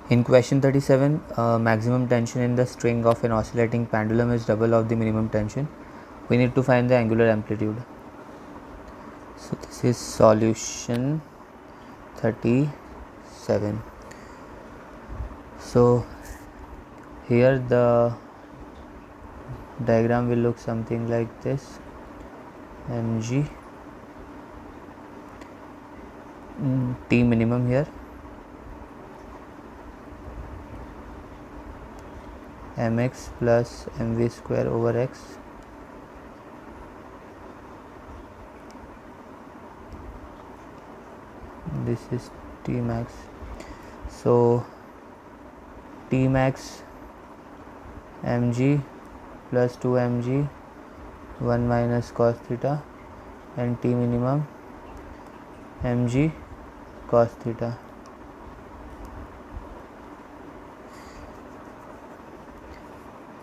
In question 37, maximum tension in the string of an oscillating pendulum is double of the minimum tension. We need to find the angular amplitude. So this is solution 37. So here the diagram will look something like this. Mg T minimum here, mx plus mv square over x, this is T max. So T max mg plus 2 mg 1 minus cos theta, and T minimum mg cos theta.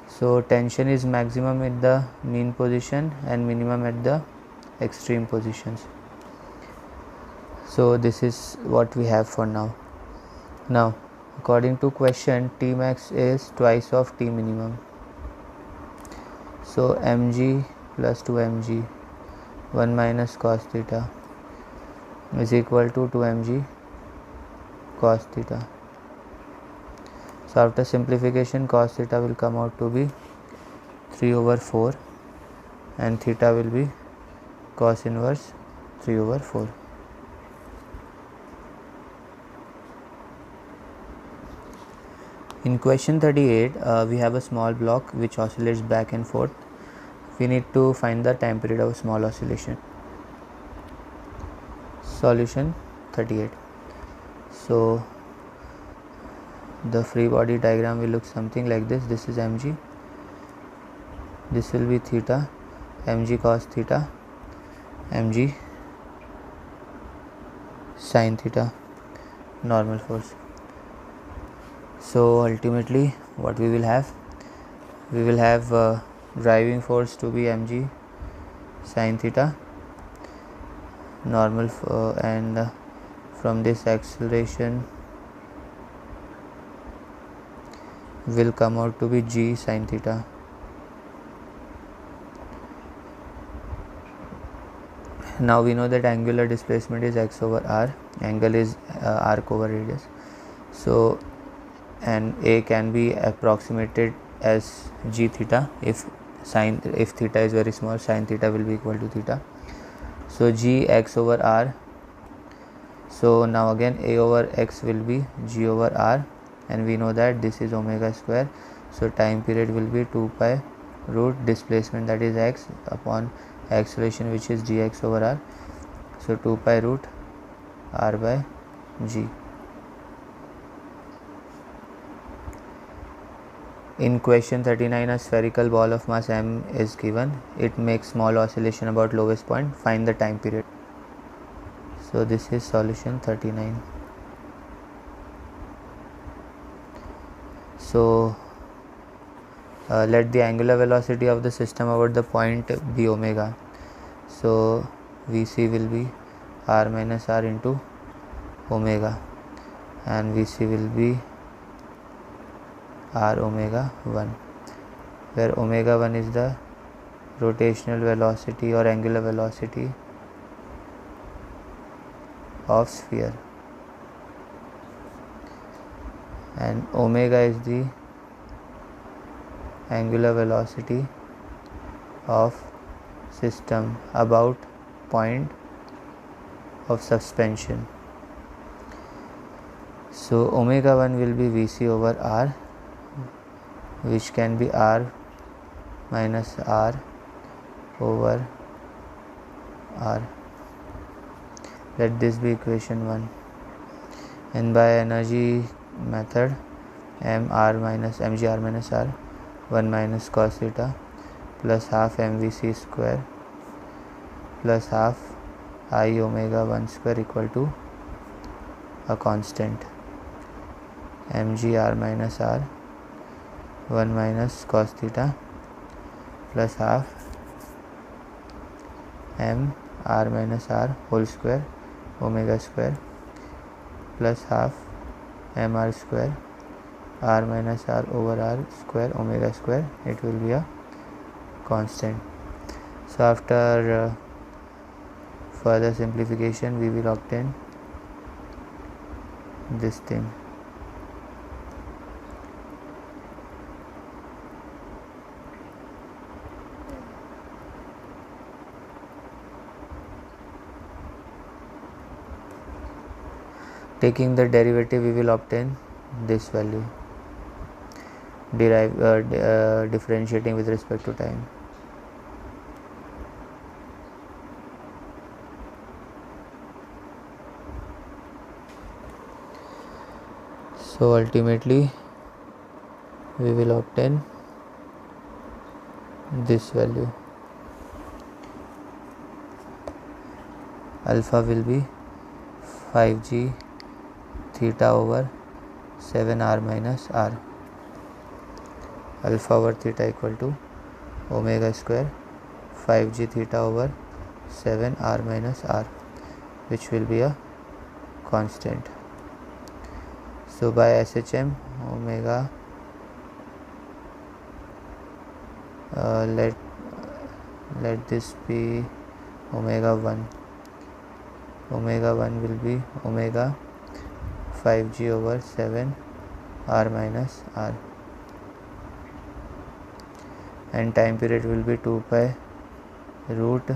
So tension is maximum at the mean position and minimum at the extreme positions. So this is what we have for now. Now according to question, T max is twice of T minimum. So mg plus 2 mg 1 minus cos theta is equal to 2 mg cos theta. So after simplification, cos theta will come out to be 3 over 4 and theta will be cos inverse 3 over 4. In question 38, we have a small block which oscillates back and forth. We need to find the time period of a small oscillation. Solution 38. So the free body diagram will look something like this. This is mg, this will be theta, mg cos theta, mg sin theta, normal force. So ultimately what we will have driving force to be mg sin theta, normal and from this acceleration will come out to be g sin theta. Now we know that angular displacement is x over r, angle is arc over radius. So and a can be approximated as g theta if theta is very small, sin theta will be equal to theta. So g x over r. So now again a over x will be g over r, and we know that this is omega square. So time period will be 2 pi root displacement, that is x, upon acceleration which is dx over r. So 2 pi root r by g. In question 39, a spherical ball of mass m is given. It makes small oscillation about lowest point. Find the time period. So this is solution 39. So let the angular velocity of the system about the point be omega. So Vc will be r minus r into omega, and Vc will be r omega 1, where omega 1 is the rotational velocity or angular velocity of sphere, and omega is the angular velocity of system about point of suspension. So omega 1 will be Vc over r, which can be r minus r over r. Let this be equation 1. And by energy method, mg r minus r 1 minus cos theta plus half mvc square plus half I omega 1 square equal to a constant mg r minus r 1 minus cos theta plus half m r minus r whole square omega square plus half mr square r minus r over r square omega square, it will be a constant. So after further simplification we will obtain this thing. Taking the derivative we will obtain this value, differentiating with respect to time. So ultimately we will obtain this value. Alpha will be 5g theta over 7r minus r. Alpha over theta equal to omega square 5g theta over 7r minus r, which will be a constant. So by SHM omega, let this be omega 1. Omega 1 will be omega 5g over 7 r minus r, and time period will be 2 pi root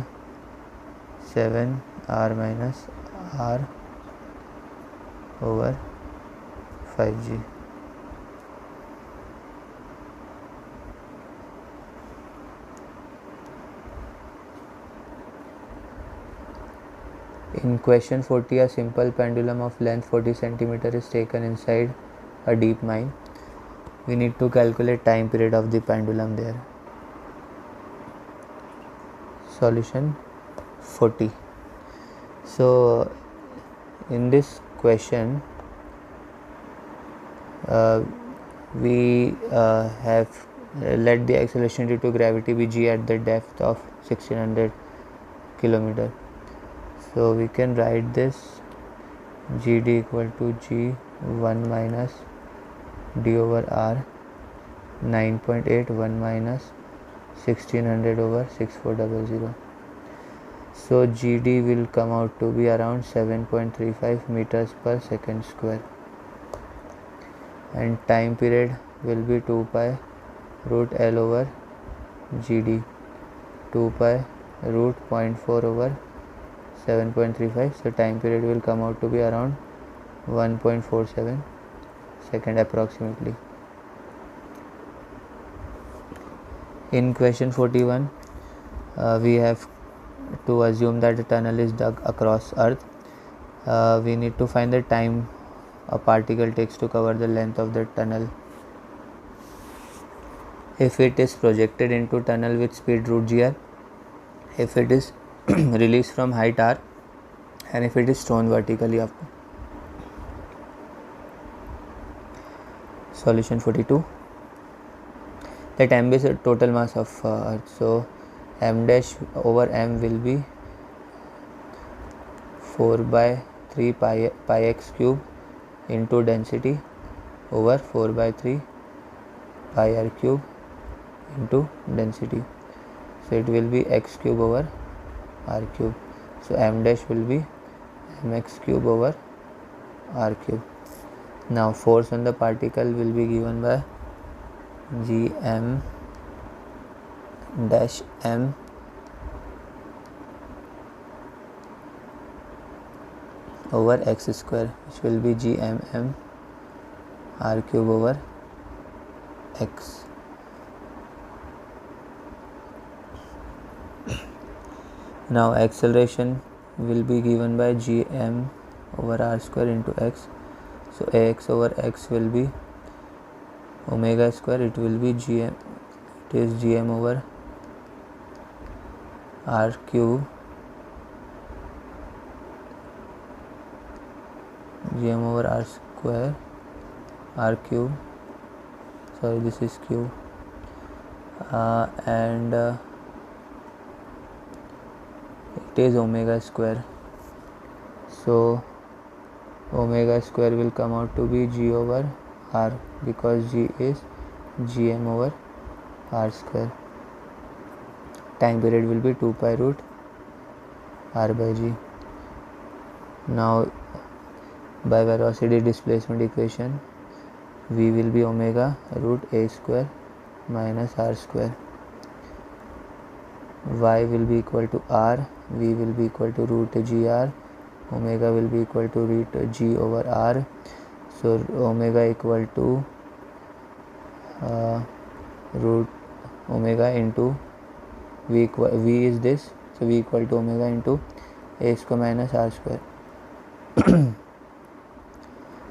7 r minus r over 5g. In question 40, a simple pendulum of length 40 cm is taken inside a deep mine. We need to calculate time period of the pendulum there. Solution 40. So in this question we have let the acceleration due to gravity be g at the depth of 1600 km. So we can write this GD equal to G1 minus d over r 9.8 1 minus 1600 over 6400. So GD will come out to be around 7.35 meters per second square, and time period will be 2 pi root L over GD, 2 pi root 0.4 over 7.35. So time period will come out to be around 1.47 second approximately. In question 41, we have to assume that a tunnel is dug across earth. We need to find the time a particle takes to cover the length of the tunnel. If it is projected into tunnel with speed root gr, if it is released from height r, and if it is thrown vertically up. Solution 42. Let m be the total mass of earth. So m dash over m will be 4 by 3 pi x cube into density over 4 by 3 pi r cube into density. So it will be x cube over r cube. So m dash will be mx cube over r cube. Now force on the particle will be given by gm dash m over x square, which will be gmm r cube over x. Now acceleration will be given by gm over r square into x. So ax over x will be omega square, it will be gm, it is gm over r cube, gm over r square, r cube, sorry this is cube, and it is omega square. So omega square will come out to be g over r, because g is gm over r square. Time period will be 2 pi root r by g. Now by velocity displacement equation, v will be omega root a square minus r square. Y will be equal to r, v will be equal to root gr, omega will be equal to root g over r. So omega equal to root omega into v is this, so v equal to omega into a square minus r square.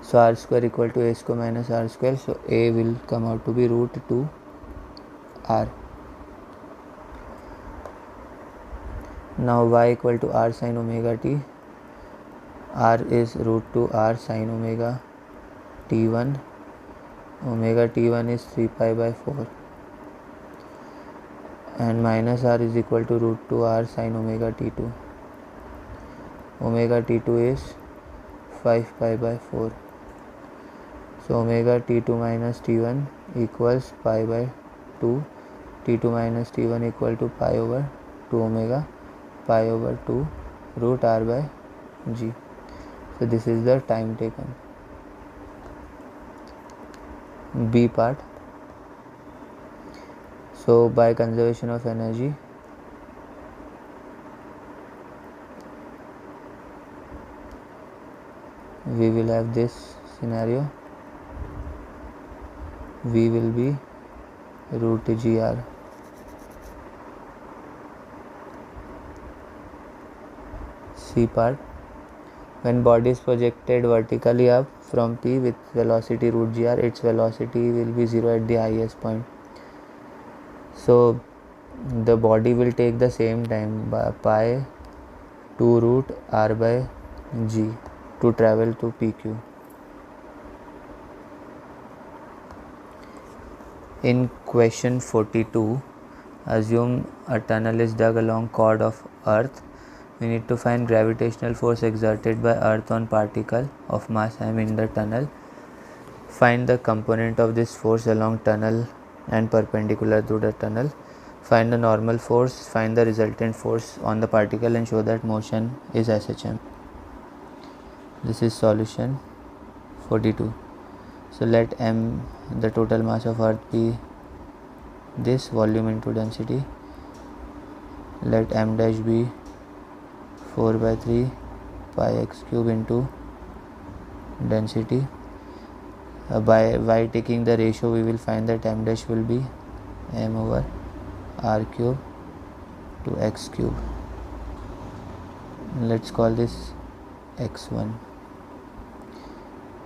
So r square equal to a square minus r square, so a will come out to be root 2 r. Now y equal to r sin omega t, r is root 2 r sin omega t1, omega t1 is 3 pi by 4, and minus r is equal to root 2 r sin omega t2, omega t2 is 5 pi by 4. So omega t2 minus t1 equals pi by 2, t2 minus t1 equal to pi over 2 omega pi over 2 root r by g. So this is the time taken. B part. So by conservation of energy, we will have this scenario. V will be root gr. C part. When body is projected vertically up from P with velocity root gr, its velocity will be 0 at the highest point. So the body will take the same time by pi 2 root r by g to travel to PQ. In question 42, assume a tunnel is dug along chord of earth. We need to find gravitational force exerted by earth on particle of mass m in the tunnel. Find the component of this force along tunnel and perpendicular to the tunnel. Find the normal force, find the resultant force on the particle and show that motion is SHM. This is solution 42. So let m, the total mass of earth, be this, volume into density. Let m dash be 4 by 3 pi x cube into density. By taking the ratio, we will find that m dash will be m over r cube to x cube. Let's call this x1.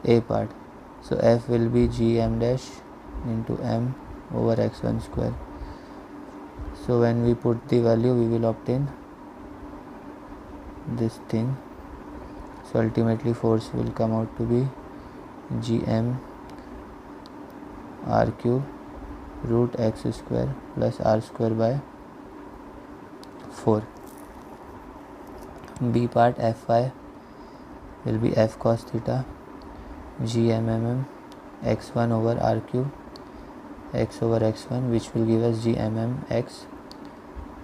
A part. So f will be g m dash into m over x1 square. So when we put the value, we will obtain this thing. So ultimately force will come out to be gm r cube root x square plus r square by 4. B part. Fy will be f cos theta gmm x1 over r cube x over x1, which will give us gmm x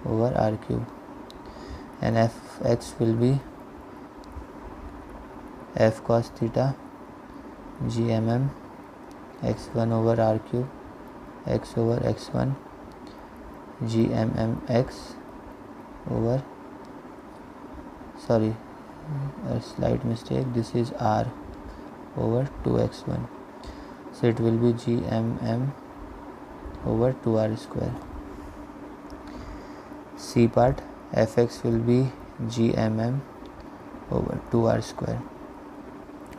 over r cube, and fx will be f cos theta gmm x1 over r cube x over x1 gmm x over, sorry, a slight mistake, this is r over 2x1, so it will be gmm over 2r square. C part. Fx will be gmm over 2r square.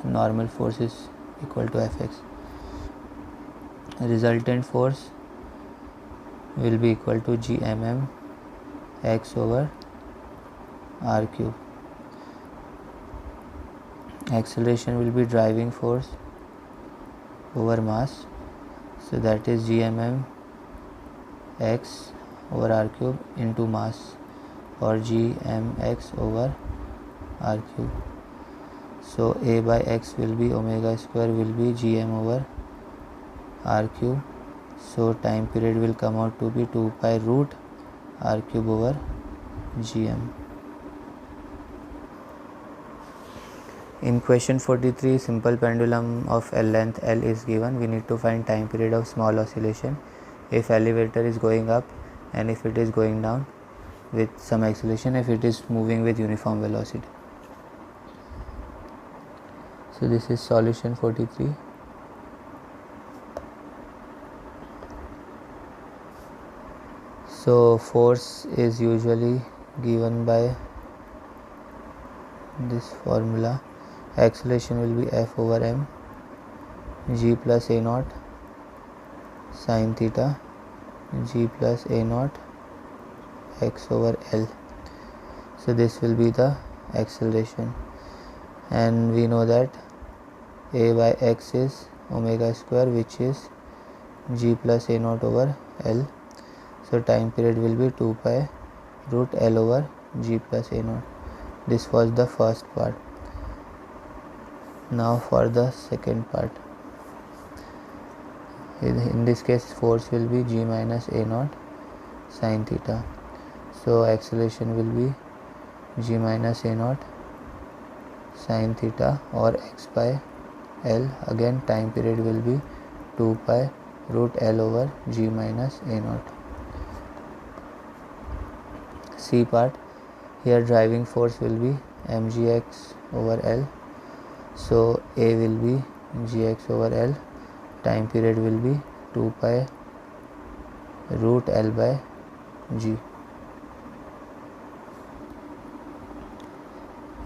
Normal force is equal to Fx. Resultant force will be equal to gmm x over r cube. Acceleration will be driving force over mass, so that is gmm x over r cube into mass, or gmx over r cube. So a by x will be omega square will be gm over r cube. So time period will come out to be 2 pi root r cube over gm. In question 43, simple pendulum of L length L is given. We need to find time period of small oscillation if elevator is going up and if it is going down with some acceleration, if it is moving with uniform velocity. So this is solution 43. So force is usually given by this formula. Acceleration will be F over m g plus a naught sin theta g plus a naught x over L. So this will be the acceleration, and we know that a by x is omega square, which is g plus a naught over L. So time period will be 2 pi root L over g plus a naught. This was the first part. Now for the second part. In this case force will be g minus a naught sin theta. So acceleration will be g minus a naught sin theta or x by L. Again time period will be 2 pi root L over g minus a naught. C part. Here driving force will be mgx over L. So A will be gx over L. Time period will be 2 pi root L by g.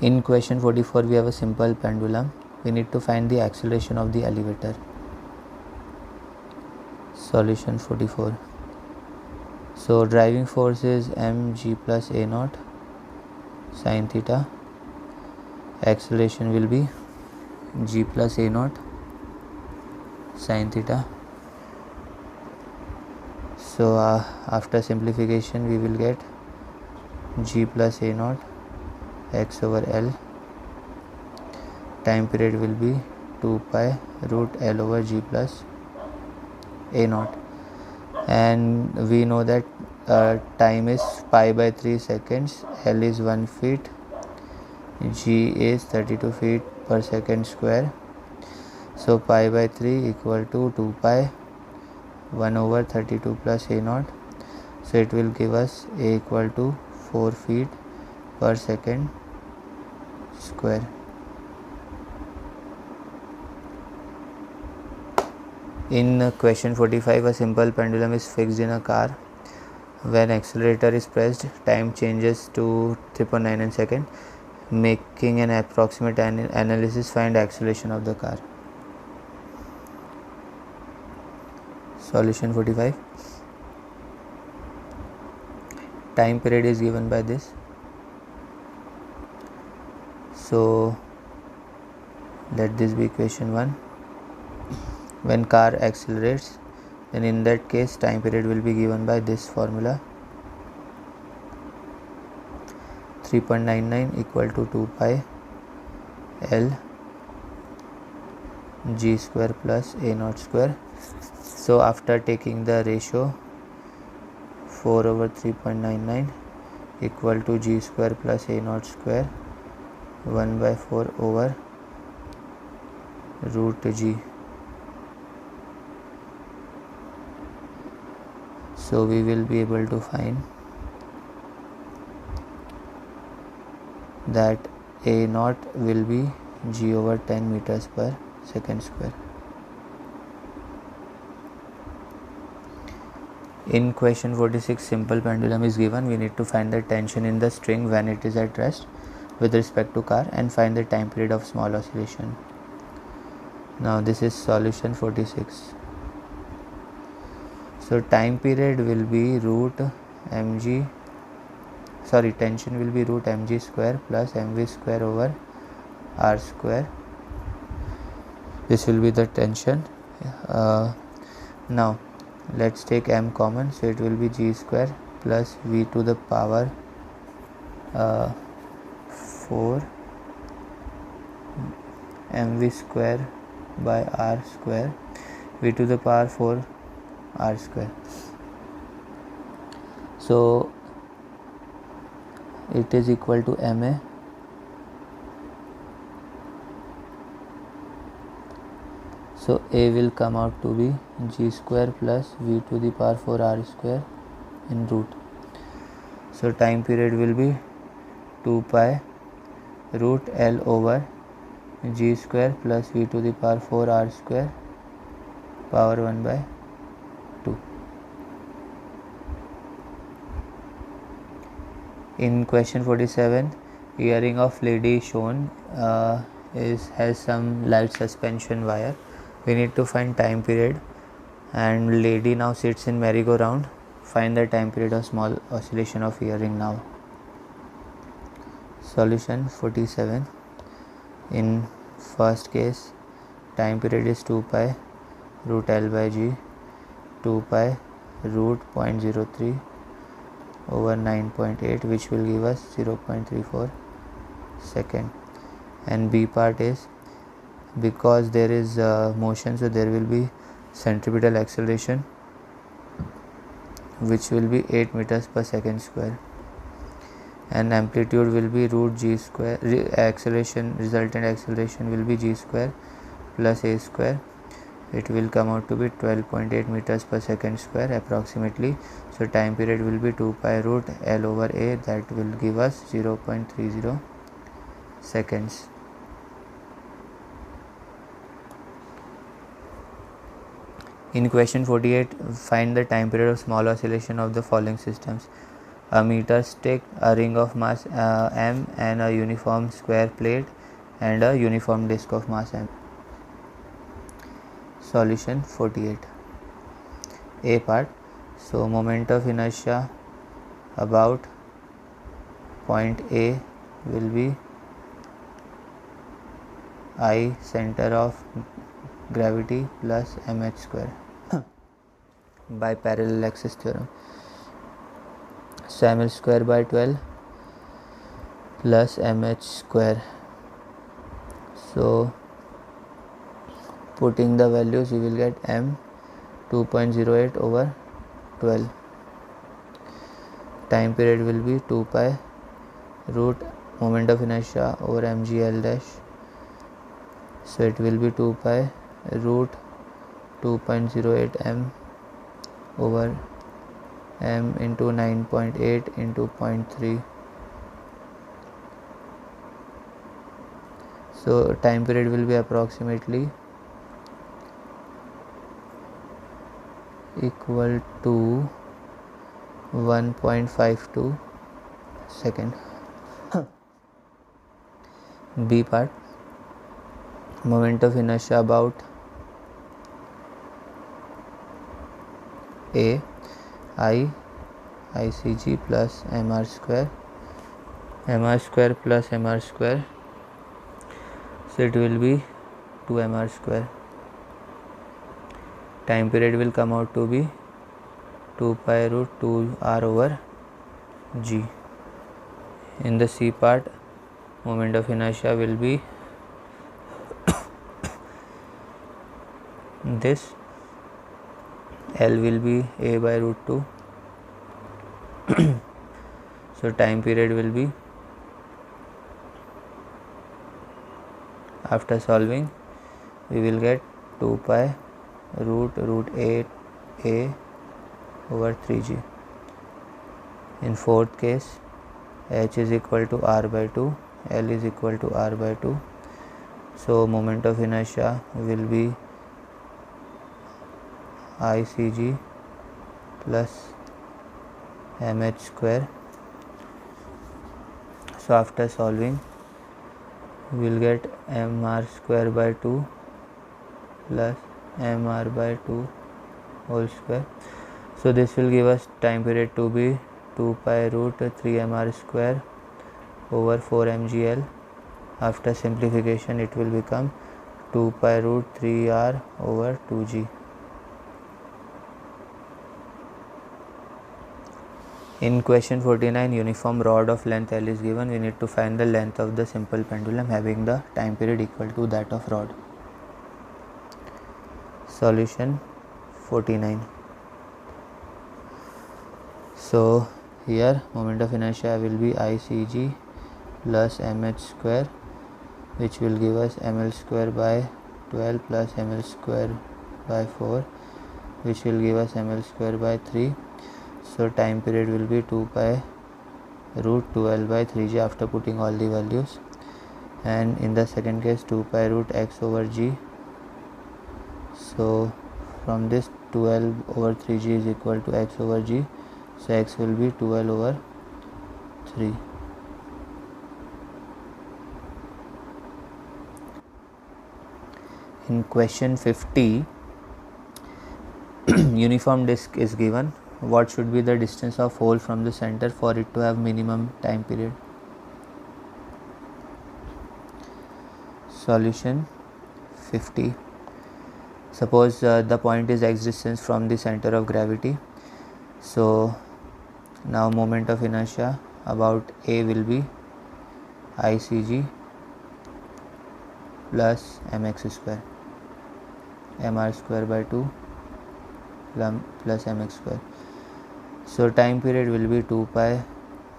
In question 44, we have a simple pendulum. We need to find the acceleration of the elevator. Solution 44. So driving force is mg plus a naught sin theta. Acceleration will be g plus a naught sin theta. So after simplification we will get g plus a naught x over L. Time period will be 2 pi root L over g plus a naught, and we know that time is pi by 3 seconds, L is 1 feet, g is 32 feet per second square. So pi by 3 equal to 2 pi 1 over 32 plus a naught. So it will give us a equal to 4 feet per second square. In question 45, a simple pendulum is fixed in a car. When accelerator is pressed, time changes to 999 seconds. Making an approximate analysis, find acceleration of the car. Solution 45. Time period is given by this. So let this be equation 1. When car accelerates, then in that case time period will be given by this formula. 3.99 equal to 2 pi L g square plus a naught square. So after taking the ratio, 4 over 3.99 equal to g square plus a naught square 1 by 4 over root g. So we will be able to find that a naught will be g over 10 meters per second square. In question 46, simple pendulum is given. We need to find the tension in the string when it is at rest with respect to car and find the time period of small oscillation. Now this is solution 46. So time period will be tension will be root mg square plus mv square over r square. This will be the tension. Now let's take m common, so it will be g square plus v to the power 4 mv square by r square v to the power 4 r square. So it is equal to ma. So a will come out to be g square plus v to the power 4 r square in root. So time period will be 2 pi root L over g square plus v to the power 4 r square power 1 by 2. In question 47, earring of lady shown has some light suspension wire. We need to find time period, and lady now sits in merry-go-round. Find the time period of small oscillation of earring now. Solution 47. In first case, time period is 2 pi root L by g, 2 pi root 0.03 over 9.8, which will give us 0.34 second. And B part is, because there is motion, so there will be centripetal acceleration, which will be 8 meters per second square, and amplitude will be root g square. Resultant acceleration will be g square plus a square. It will come out to be 12.8 meters per second square approximately. So time period will be 2 pi root L over a, that will give us 0.30 seconds. In question 48, find the time period of small oscillation of the following systems: a meter stick, a ring of mass m, and a uniform square plate, and a uniform disc of mass m. Solution 48. A part. So moment of inertia about point A will be I center of gravity plus mh square by parallel axis theorem. So ml square by 12 plus mh square. So putting the values, you will get m 2.08 over 12. Time period will be 2 pi root moment of inertia over mg L dash. So it will be 2 pi root 2.08 m over m into 9.8 into 0.3. So time period will be approximately equal to 1.52 second. B part. Moment of inertia about A I ICG plus mr square plus mr square. So it will be 2 mr square. Time period will come out to be 2 pi root 2 r over g. In the C part, moment of inertia will be this. L will be a by root 2. So time period will be, after solving, we will get 2 pi root 8 a over 3g. In fourth case, h is equal to r by 2, L is equal to r by 2. So moment of inertia will be ICG plus mh square. So after solving, we will get mr square by 2 plus mr by 2 whole square. So this will give us time period to be 2 pi root 3 mr square over 4 mgl. After simplification, it will become 2 pi root 3r over 2g. In question 49, uniform rod of length L is given. We need to find the length of the simple pendulum having the time period equal to that of rod. Solution 49. So here moment of inertia will be ICG plus mh square, which will give us ml square by 12 plus ml square by 4, which will give us ml square by 3. So time period will be 2 pi root 12 by 3g after putting all the values, and in the second case 2 pi root x over g. So from this 12 over 3g is equal to x over g, so x will be 12 over 3. In question 50, uniform disk is given. What should be the distance of hole from the center for it to have minimum time period? Solution 50. Suppose the point is x distance from the center of gravity. So now moment of inertia about A will be ICG plus mx square, mr square by 2 plus mx square. So time period will be 2 pi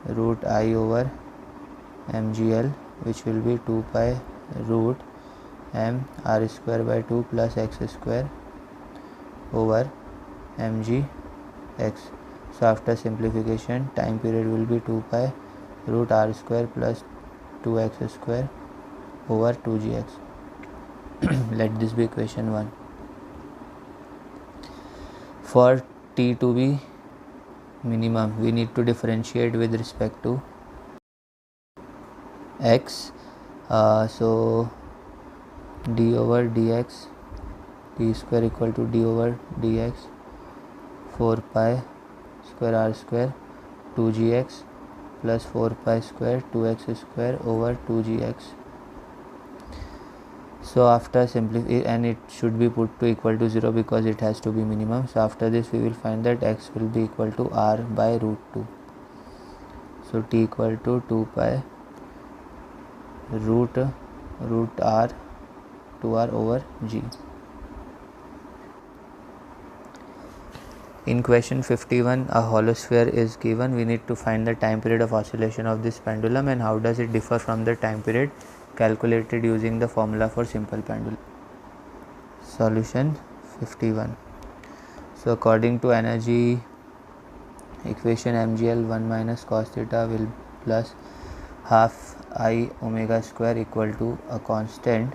root I over mgl, which will be 2 pi root m r square by 2 plus x square over mg x. So after simplification, time period will be 2 pi root r square plus 2x square over 2gx. Let this be equation 1. For t to be minimum, we need to differentiate with respect to x. So d over dx, t square equal to d over dx, 4 pi square r square 2gx plus 4 pi square 2x square over 2gx. So after simplify, and it should be put to equal to 0 because it has to be minimum. So after this we will find that x will be equal to r by root 2. So t equal to 2 pi root r 2r over g. In question 51, a hollow sphere is given. We need to find the time period of oscillation of this pendulum and how does it differ from the time period calculated using the formula for simple pendulum. Solution 51. So according to energy equation, mgl 1 minus cos theta will plus half I omega square equal to a constant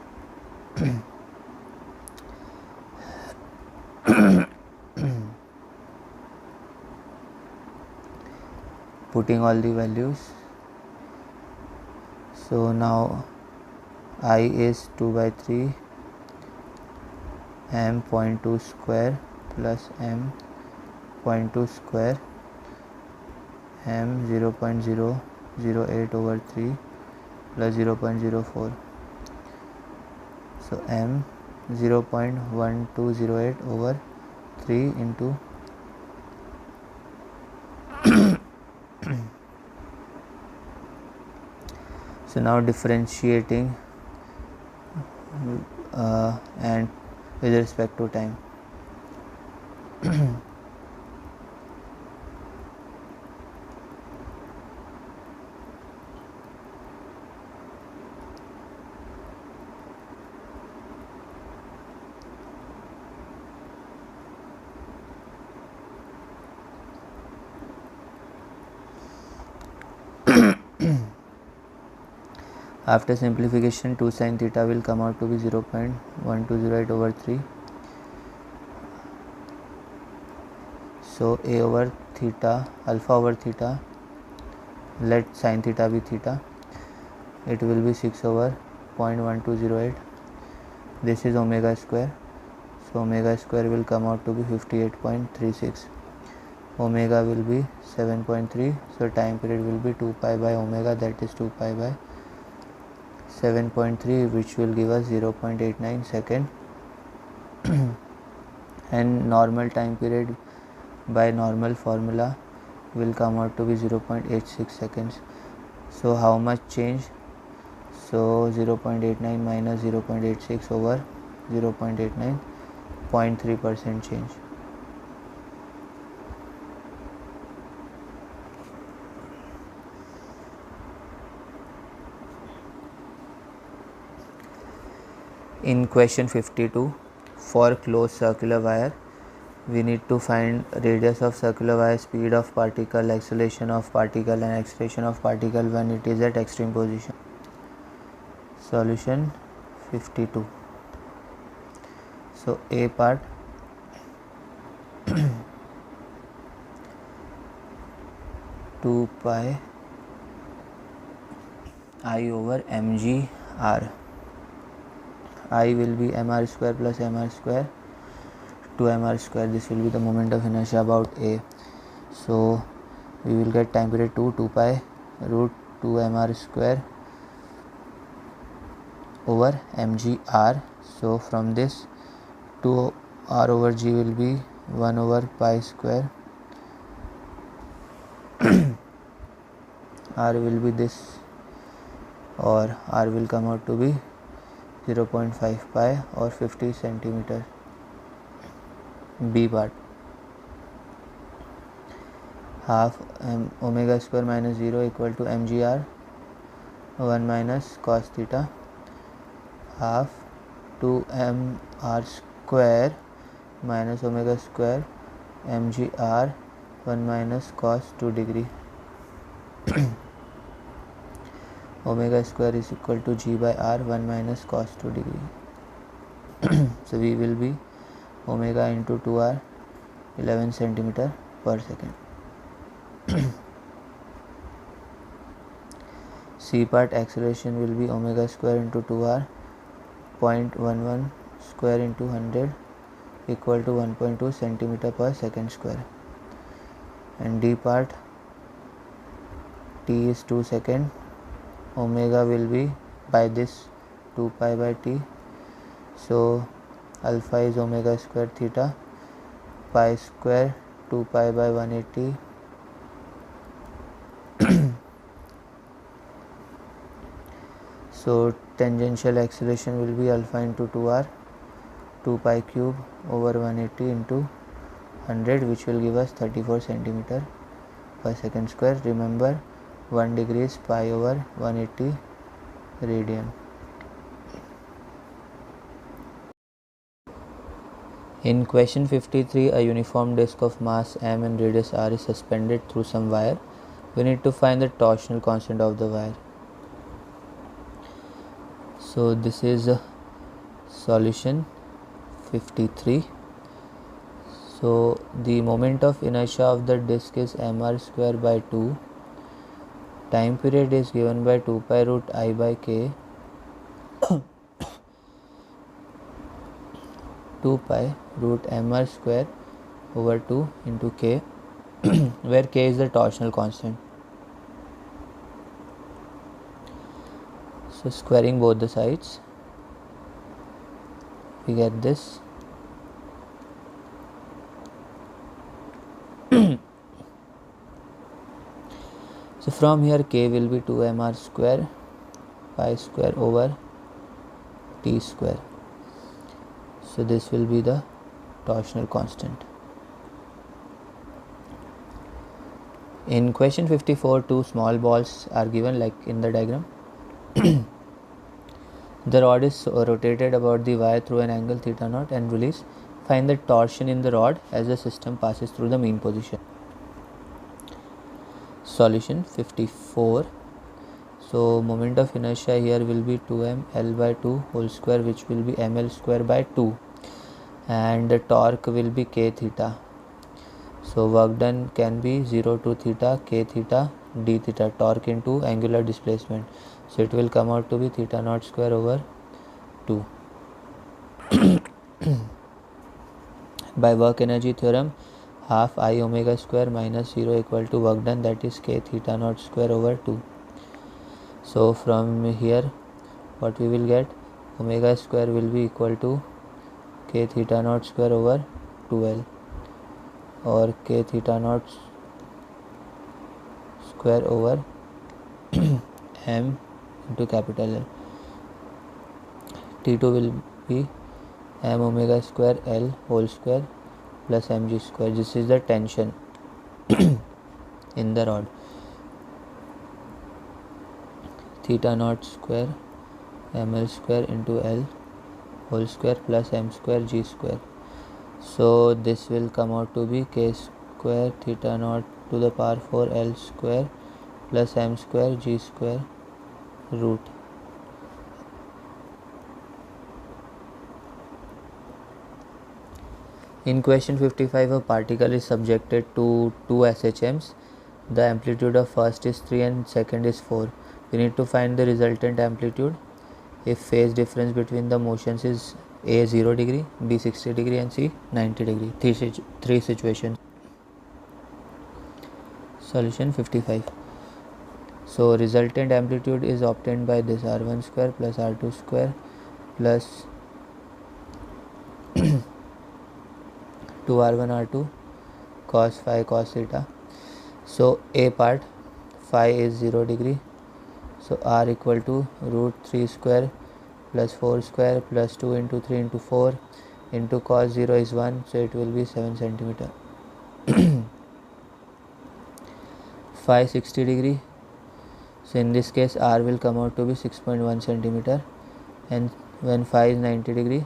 putting all the values. So now I is 2 by 3 m 0.2 square plus m 0.2 square m 0.008 over 3 plus 0.04. So m 0.1208 over 3 into so now differentiating and with respect to time. After simplification, 2 sin theta will come out to be 0.1208 over 3. So a over theta, alpha over theta, let sin theta be theta, it will be 6 over 0.1208. This is omega square, so omega square will come out to be 58.36. Omega will be 7.3, so time period will be 2 pi by omega, that is 2 pi by 7.3, which will give us 0.89 second. And normal time period by normal formula will come out to be 0.86 seconds. So how much change? So 0.89 minus 0.86 over 0.89, 0.3% change. In question 52, for closed circular wire, we need to find radius of circular wire, speed of particle, acceleration of particle and acceleration of particle when it is at extreme position. Solution 52. So A part, 2 pi I over mg r. I will be mr square plus mr square to mr square. This will be the moment of inertia about A. So we will get time period 2 pi root 2 mr square over mg r. So from this 2 r over g will be 1 over pi square. R will be this, or R will come out to be 0.5 pi or 50 centimeter. B part, half omega square minus 0 equal to mgr, 1 minus cos theta, half 2mr square minus omega square mgr, 1 minus cos 2 degree. Omega square is equal to g by r, 1 minus cos 2 degree. So we will be omega into 2r, 11 centimeter per second. C part, acceleration will be omega square into 2r, 0.11 square into 100 equal to 1.2 centimeter per second square. And D part, t is 2 second, omega will be by this 2 pi by t. So alpha is omega square theta, pi square 2 pi by 180. So tangential acceleration will be alpha into 2r, 2 pi cube over 180 into 100, which will give us 34 centimeter per second square. Remember, 1 degree is pi over 180 radian. In question 53, a uniform disk of mass m and radius r is suspended through some wire. We need to find the torsional constant of the wire. So this is solution 53. So the moment of inertia of the disk is mr square by 2. Time period is given by 2 pi root I by k. 2 pi root mr square over 2 into k, where k is the torsional constant. So squaring both the sides, we get this. So from here k will be 2 mr square pi square over t square. So this will be the torsional constant. In question 54, two small balls are given like in the diagram. The rod is rotated about the wire through an angle theta naught and release. Find the torsion in the rod as the system passes through the mean position. Solution 54. So moment of inertia here will be 2m L by 2 whole square, which will be ml square by 2, and the torque will be k theta. So work done can be 0 to theta, k theta, d theta, torque into angular displacement. So it will come out to be theta naught square over 2. By work energy theorem, half I omega square minus 0 equal to work done, that is k theta naught square over 2. So from here what we will get, omega square will be equal to k theta naught square over 2l, or k theta naught square over m into capital L. T2 will be m omega square L whole square plus mg square. This is the tension in the rod. Theta naught square ml square into L whole square plus m square g square. So this will come out to be k square theta naught to the power 4 L square plus m square g square root. In question 55, a particle is subjected to two SHMs. The amplitude of first is 3 and second is 4. We need to find the resultant amplitude if phase difference between the motions is A 0 degree, B 60 degree and C 90 degree. Three situations. Solution 55. So resultant amplitude is obtained by this R1 square plus R2 square plus 2R1 R2 cos phi cos theta. So A part phi is 0 degree. So R equal to root 3 square plus 4 square plus 2 into 3 into 4 into cos 0 is 1. So it will be 7 centimeter. Phi 60 degree. So in this case R will come out to be 6.1 centimeter, and when phi is 90 degree,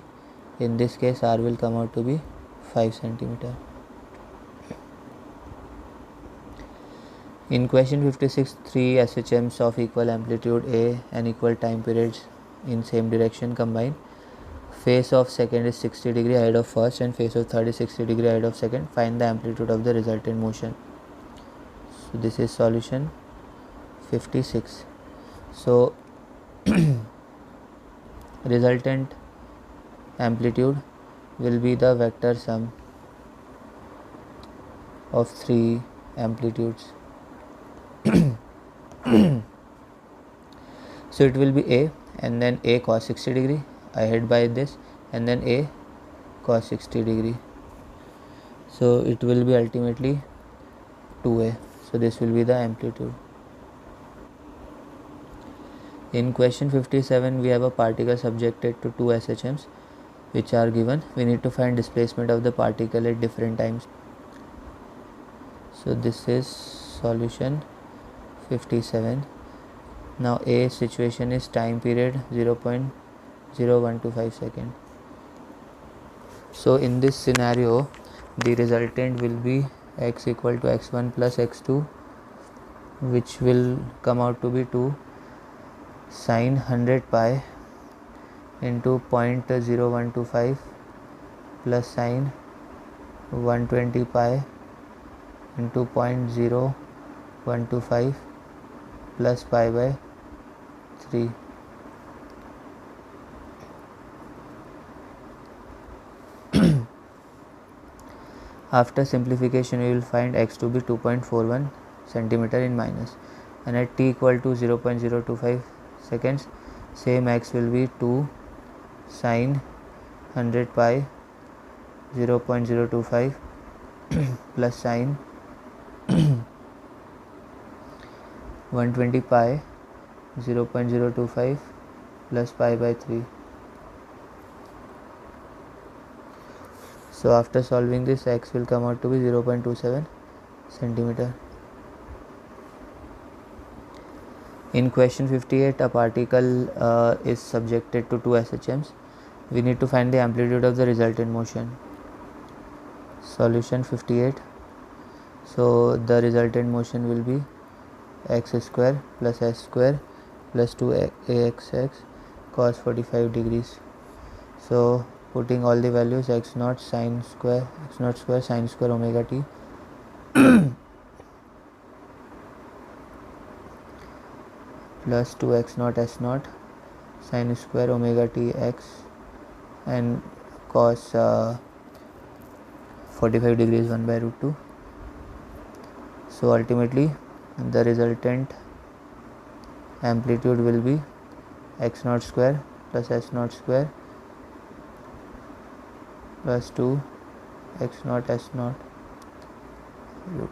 in this case R will come out to be 5 centimeter. In question 56, three SHMs of equal amplitude A and equal time periods in same direction combine. Phase of second is 60 degree ahead of first and phase of third is 60 degree ahead of second. Find the amplitude of the resultant motion. So this is solution 56. So resultant amplitude will be the vector sum of three amplitudes. So it will be A and then A cos 60 degree ahead by this, and then A cos 60 degree. So it will be ultimately 2A. So this will be the amplitude. In question 57, we have a particle subjected to two SHMs which are given. We need to find displacement of the particle at different times. So this is solution 57. Now A situation is time period 0.0125 second. So in this scenario, the resultant will be x equal to x1 plus x2, which will come out to be 2 sine 100 pi into 0.0125 plus sine 120 pi into 0.0125 plus pi by 3. After simplification, we will find x to be 2.41 centimeter in minus, and at t equal to 0.025 seconds, same x will be 2 sine 100 pi 0.025 plus sine 120 pi 0.025 plus pi by 3. So after solving this, x will come out to be 0.27 centimeter. In question 58, a particle is subjected to two SHMs. We need to find the amplitude of the resultant motion. Solution 58. So the resultant motion will be x square plus s square plus 2axx cos 45 degrees. So putting all the values, x naught sine square sine square omega t plus 2x naught s naught sine square omega t x and cos 45 degrees 1 by root 2. So ultimately the resultant amplitude will be x naught square plus s naught square plus 2 x naught s naught root.